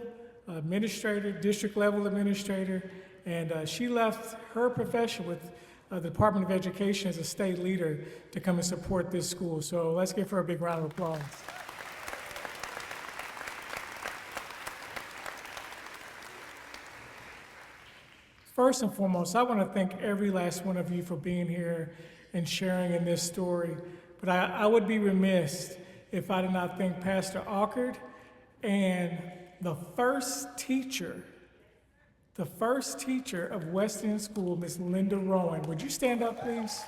administrator, district level administrator, and she left her profession with the Department of Education as a state leader to come and support this school. So let's give her a big round of applause. First and foremost, I want to thank every last one of you for being here and sharing in this story. But I would be remiss if I did not thank Pastor Alkard and the first teacher of West End School, Miss Linda Rowan. Would you stand up, please?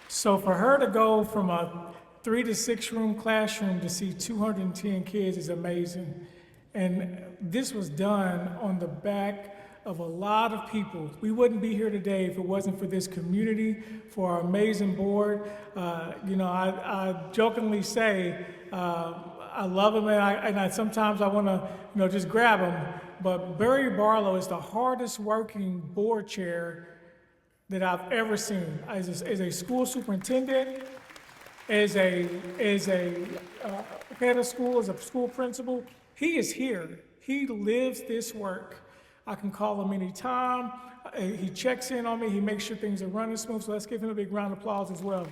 So for her to go from a 3 to 6 room classroom to see 210 kids is amazing. And this was done on the back of a lot of people. We wouldn't be here today if it wasn't for this community, for our amazing board. I jokingly say, I love him, and sometimes I want to, just grab him. But Barry Barlow is the hardest working board chair that I've ever seen. As a school superintendent, as a head of school, as a school principal, he is here. He lives this work. I can call him anytime. He checks in on me. He makes sure things are running smooth. So let's give him a big round of applause as well.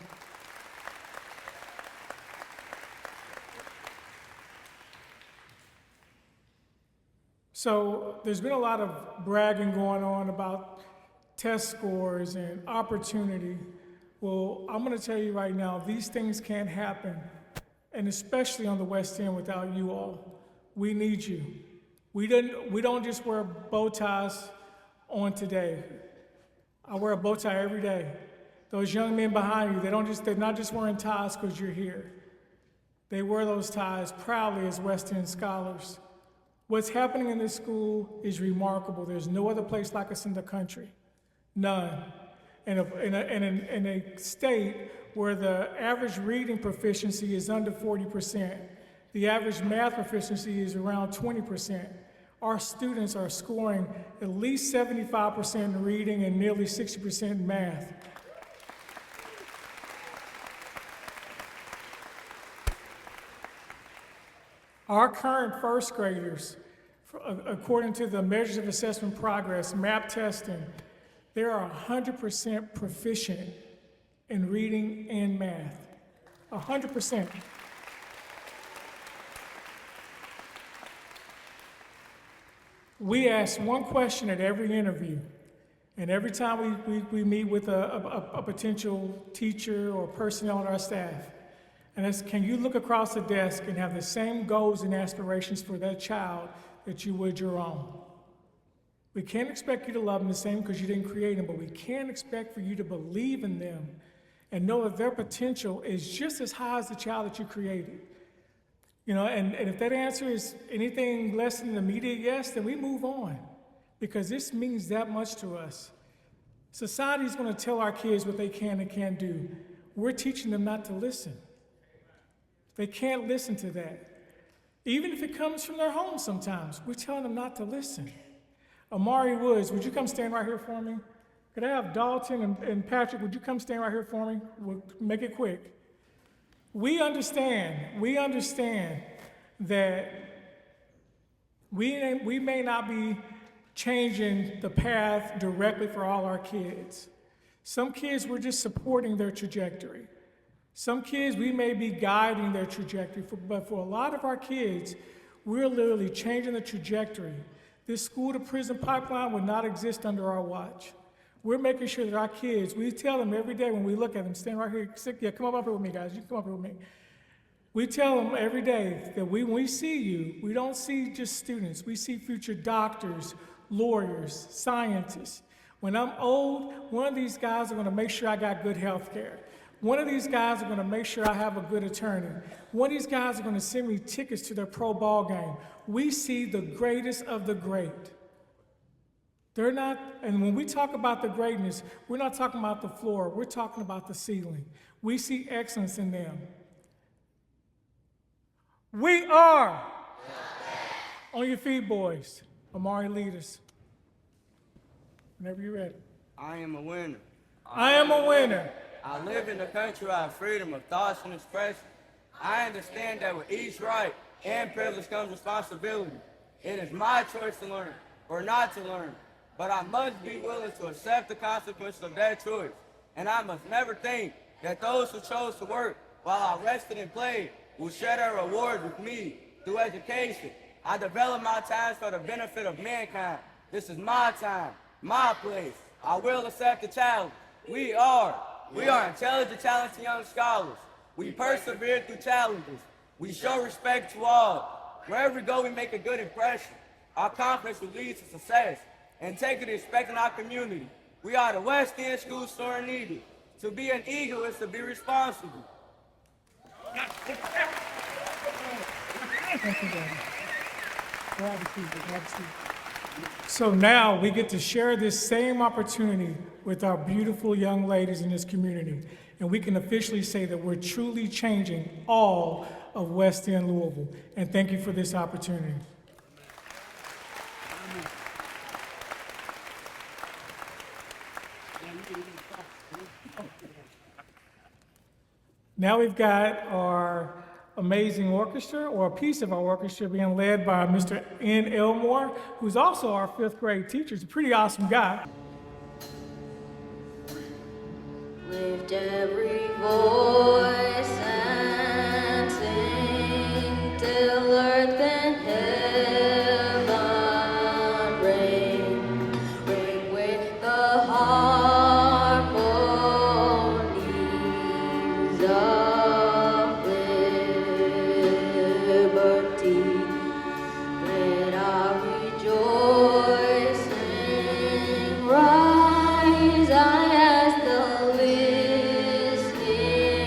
So there's been a lot of bragging going on about test scores and opportunity. Well, I'm going to tell you right now, these things can't happen, and especially on the West End, without you all. We need you. We don't just wear bow ties on today. I wear a bow tie every day. Those young men behind you, they're not just wearing ties because you're here. They wear those ties proudly as West End scholars. What's happening in this school is remarkable. There's no other place like us in the country. None. In a state where the average reading proficiency is under 40%, the average math proficiency is around 20%. Our students are scoring at least 75% in reading and nearly 60% in math. Our current first graders, according to the measures of assessment progress, MAP testing, they are 100% proficient in reading and math. 100%. We ask one question at every interview, and every time we meet with a potential teacher or personnel on our staff, and that's, can you look across the desk and have the same goals and aspirations for that child that you would your own? We can't expect you to love them the same because you didn't create them, but we can expect for you to believe in them and know that their potential is just as high as the child that you created. You know, and if that answer is anything less than an immediate yes, then we move on because this means that much to us. Society is going to tell our kids what they can and can't do. We're teaching them not to listen. They can't listen to that. Even if it comes from their home sometimes, we're telling them not to listen. Amari Woods, would you come stand right here for me? Could I have Dalton and Patrick, would you come stand right here for me? We'll make it quick. We understand that we may not be changing the path directly for all our kids. Some kids, we're just supporting their trajectory. Some kids, we may be guiding their trajectory, but for a lot of our kids, we're literally changing the trajectory. This school-to-prison pipeline would not exist under our watch. We're making sure that our kids, we tell them every day when we look at them, stand right here, yeah, come up here with me, guys, you come up here with me. We tell them every day that when we see you, we don't see just students, we see future doctors, lawyers, scientists. When I'm old, one of these guys are gonna make sure I got good health care. One of these guys are gonna make sure I have a good attorney. One of these guys are gonna send me tickets to their pro ball game. We see the greatest of the great. They're not, and when we talk about the greatness, we're not talking about the floor, we're talking about the ceiling. We see excellence in them. We are. On your feet, boys. Amari, lead us. Whenever you're ready. I am a winner. I am a winner. I live in a country where I have freedom of thoughts and expression. I understand that with each right and privilege comes responsibility. It is my choice to learn or not to learn, but I must be willing to accept the consequences of that choice. And I must never think that those who chose to work while I rested and played will share their rewards with me through education. I develop my talents for the benefit of mankind. This is my time, my place. I will accept the challenge. We are intelligent, talented young scholars. We persevere through challenges. We show respect to all. Wherever we go, we make a good impression. Our confidence will lead to success. Integrity and respect in our community. We are the West End School Soaring Eagle. To be an eagle is to be responsible. So now we get to share this same opportunity with our beautiful young ladies in this community. And we can officially say that we're truly changing all of West End Louisville. And thank you for this opportunity. Now we've got our amazing orchestra, or a piece of our orchestra, being led by Mr. N. Elmore, who's also our 5th grade teacher. He's a pretty awesome guy. Lift every voice and sing till earth and heaven ring, ring with the harmonies of liberty. Let our rejoicing rise as the listening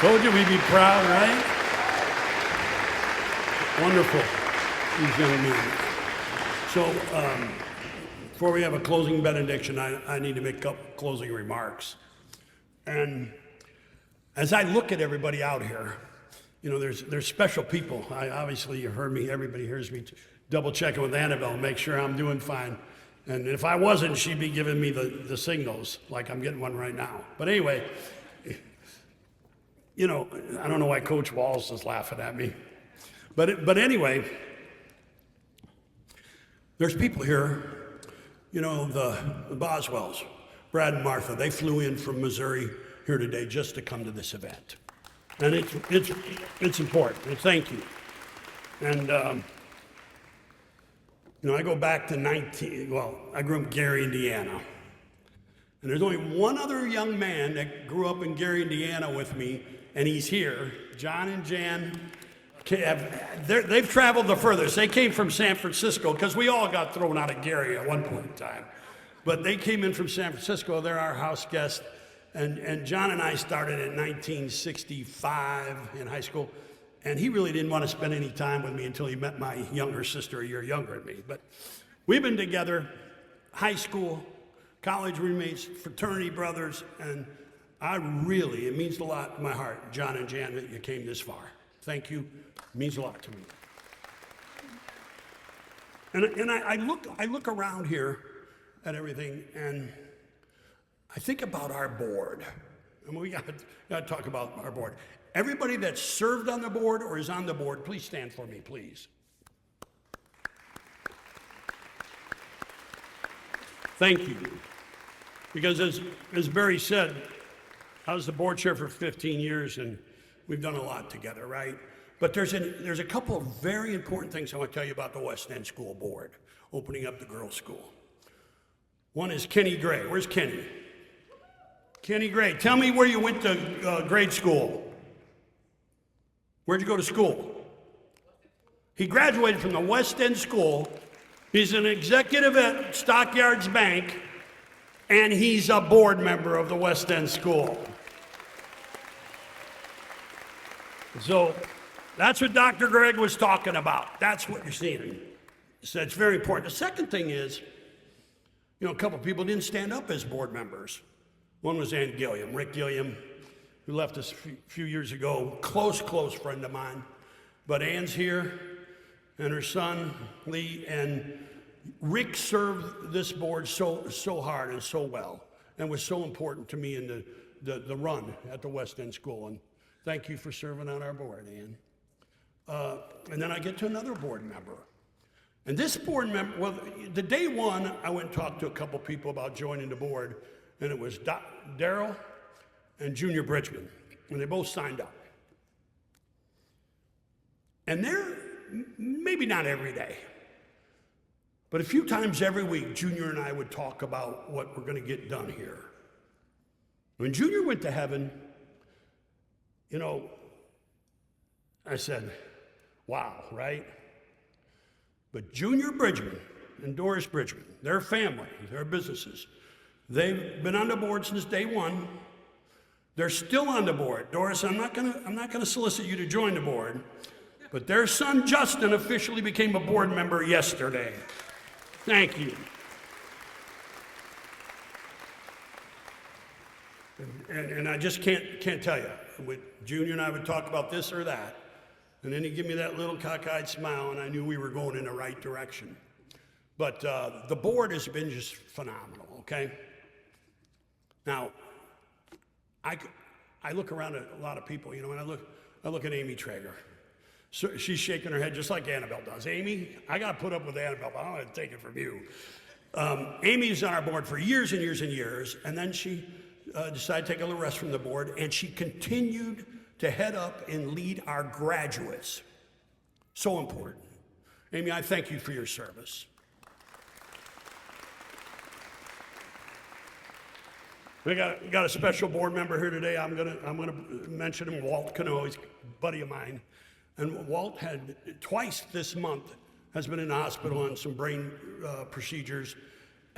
Told you we'd be proud, right? Wonderful, these young men. So, before we have a closing benediction, I need to make a couple closing remarks. And as I look at everybody out here, you know, there's special people. Obviously, you heard me, everybody hears me double checking with Annabelle, make sure I'm doing fine. And if I wasn't, she'd be giving me the signals, like I'm getting one right now. But anyway, you know, I don't know why Coach Walls is laughing at me. But anyway, there's people here, you know, the Boswells, Brad and Martha, they flew in from Missouri here today just to come to this event. And it's important, and thank you. And, you know, I go back to I grew up in Gary, Indiana. And there's only one other young man that grew up in Gary, Indiana with me, and he's here. John and Jan, they've traveled the furthest. They came from San Francisco, because we all got thrown out of Gary at one point in time. But they came in from San Francisco. They're our house guests. And John and I started in 1965 in high school. And he really didn't want to spend any time with me until he met my younger sister, a year younger than me. But we've been together, high school, college roommates, fraternity brothers, and it means a lot to my heart, John and Jan, that you came this far. Thank you. It means a lot to me. And I look around here at everything, and I think about our board. And we got to talk about our board. Everybody that served on the board or is on the board, please stand for me, please. Thank you. Because as Barry said, I was the board chair for 15 years, and we've done a lot together, right? But there's a couple of very important things I want to tell you about the West End School Board, opening up the girls' school. One is Kenny Gray. Where's Kenny? Kenny Gray, tell me where you went to grade school. Where'd you go to school? He graduated from the West End School. He's an executive at Stockyards Bank, and he's a board member of the West End School. So that's what Dr. Gregg was talking about. That's what you're seeing. So it's very important. The second thing is, you know, a couple people didn't stand up as board members. One was Ann Gilliam, Rick Gilliam, who left us a few years ago, close friend of mine. But Ann's here, and her son, Lee, and Rick served this board so hard and so well, and was so important to me in the run at the West End School. And thank you for serving on our board, Ann. And then I get to another board member. And this board member, well, the day one, I went and talked to a couple people about joining the board, and it was Daryl and Junior Bridgman, and they both signed up. And they're, maybe not every day, but a few times every week, Junior and I would talk about what we're going to get done here. When Junior went to heaven, you know, I said, wow, right? But Junior Bridgman and Doris Bridgman, their family, their businesses, they've been on the board since day one. They're still on the board. Doris, I'm not gonna solicit you to join the board, but their son Justin officially became a board member yesterday. Thank you. And I just can't tell you. With Junior and I would talk about this or that, and then he'd give me that little cockeyed smile, and I knew we were going in the right direction. But the board has been just phenomenal, okay? Now, I look around at a lot of people, you know, and I look at Amy Traeger. So she's shaking her head just like Annabelle does. Amy, I got to put up with Annabelle, but I don't want to take it from you. Amy's on our board for years and years and years, and then she decided to take a little rest from the board, and she continued to head up and lead our graduates. So important. Amy, I thank you for your service. We got a special board member here today. I'm gonna mention him, Walt Cano. He's a buddy of mine. And Walt had twice this month has been in the hospital on some brain procedures.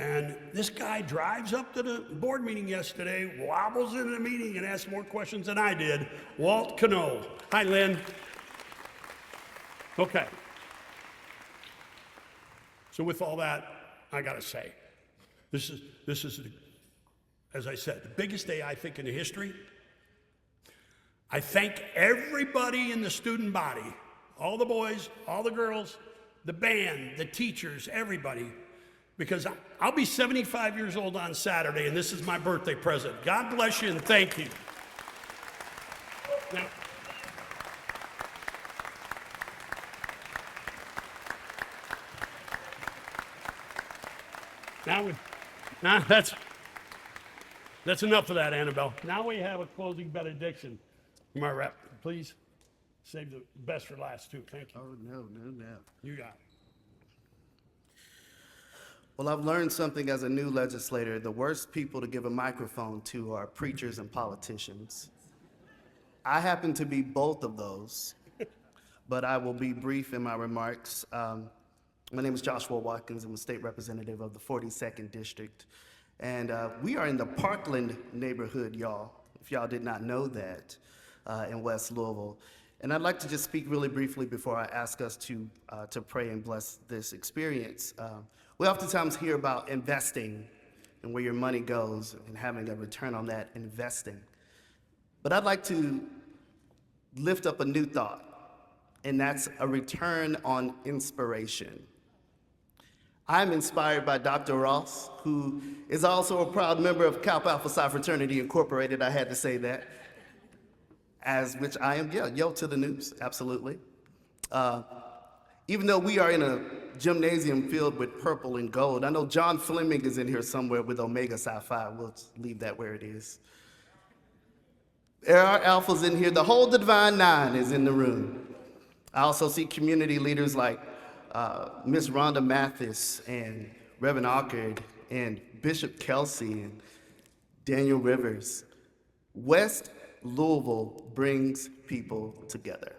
And this guy drives up to the board meeting yesterday, wobbles into the meeting, and asks more questions than I did. Walt Cano. Hi, Lynn. Okay. So with all that, I gotta say, this is, as I said, the biggest day I think in the history. I thank everybody in the student body, all the boys, all the girls, the band, the teachers, everybody, because I'll be 75 years old on Saturday, and this is my birthday present. God bless you and thank you. Now that's enough of that, Annabelle. Now we have a closing benediction. My rep, please save the best for last too. Thank you. Oh, no. You got it. Well, I've learned something as a new legislator. The worst people to give a microphone to are preachers and politicians. I happen to be both of those, but I will be brief in my remarks. My name is Joshua Watkins. I'm a state representative of the 42nd District. And we are in the Parkland neighborhood, y'all, if y'all did not know that, in West Louisville. And I'd like to just speak really briefly before I ask us to pray and bless this experience. We oftentimes hear about investing and where your money goes and having a return on that investing. But I'd like to lift up a new thought, and that's a return on inspiration. I'm inspired by Dr. Ross, who is also a proud member of Kappa Alpha Psi Fraternity Incorporated. I had to say that, as which I am. Yeah, yo to the news, absolutely. Even though we are in a gymnasium filled with purple and gold, I know John Fleming is in here somewhere with Omega Psi Phi. We'll just leave that where it is. There are alphas in here. The whole Divine Nine is in the room. I also see community leaders like Miss Rhonda Mathis and Reverend Ockard and Bishop Kelsey and Daniel Rivers. West Louisville brings people together.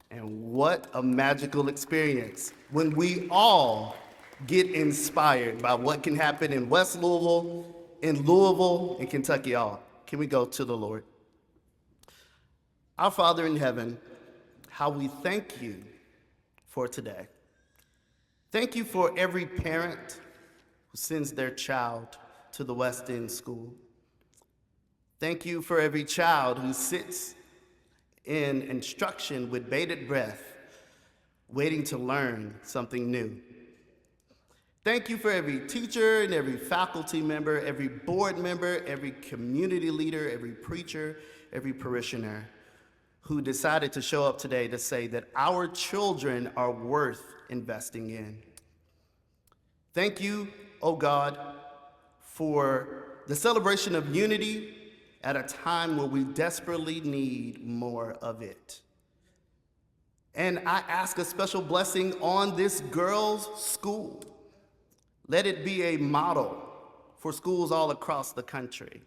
And what a magical experience when we all get inspired by what can happen in West Louisville, in Kentucky all. Can we go to the Lord? Our Father in heaven, how we thank you for today. Thank you for every parent who sends their child to the West End School. Thank you for every child who sits in instruction with bated breath, waiting to learn something new. Thank you for every teacher and every faculty member, every board member, every community leader, every preacher, every parishioner who decided to show up today to say that our children are worth investing in. Thank you, oh God, for the celebration of unity at a time where we desperately need more of it. And I ask a special blessing on this girls' school. Let it be a model for schools all across the country,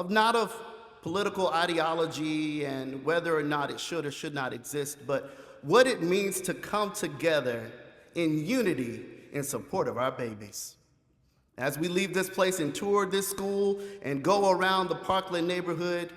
not of political ideology and whether or not it should or should not exist, but what it means to come together in unity in support of our babies. As we leave this place and tour this school and go around the Parkland neighborhood,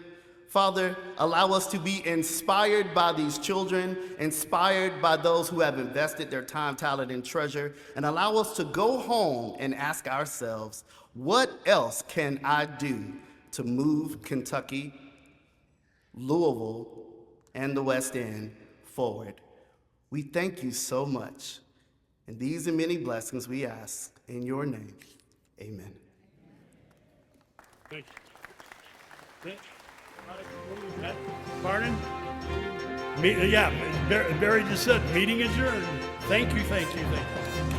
Father, allow us to be inspired by these children, inspired by those who have invested their time, talent, and treasure, and allow us to go home and ask ourselves, what else can I do to move Kentucky, Louisville, and the West End forward? We thank you so much. And these and many blessings we ask in your name. Amen. Thank you. Pardon? Yeah, Barry just said, meeting adjourned. Thank you, thank you, thank you.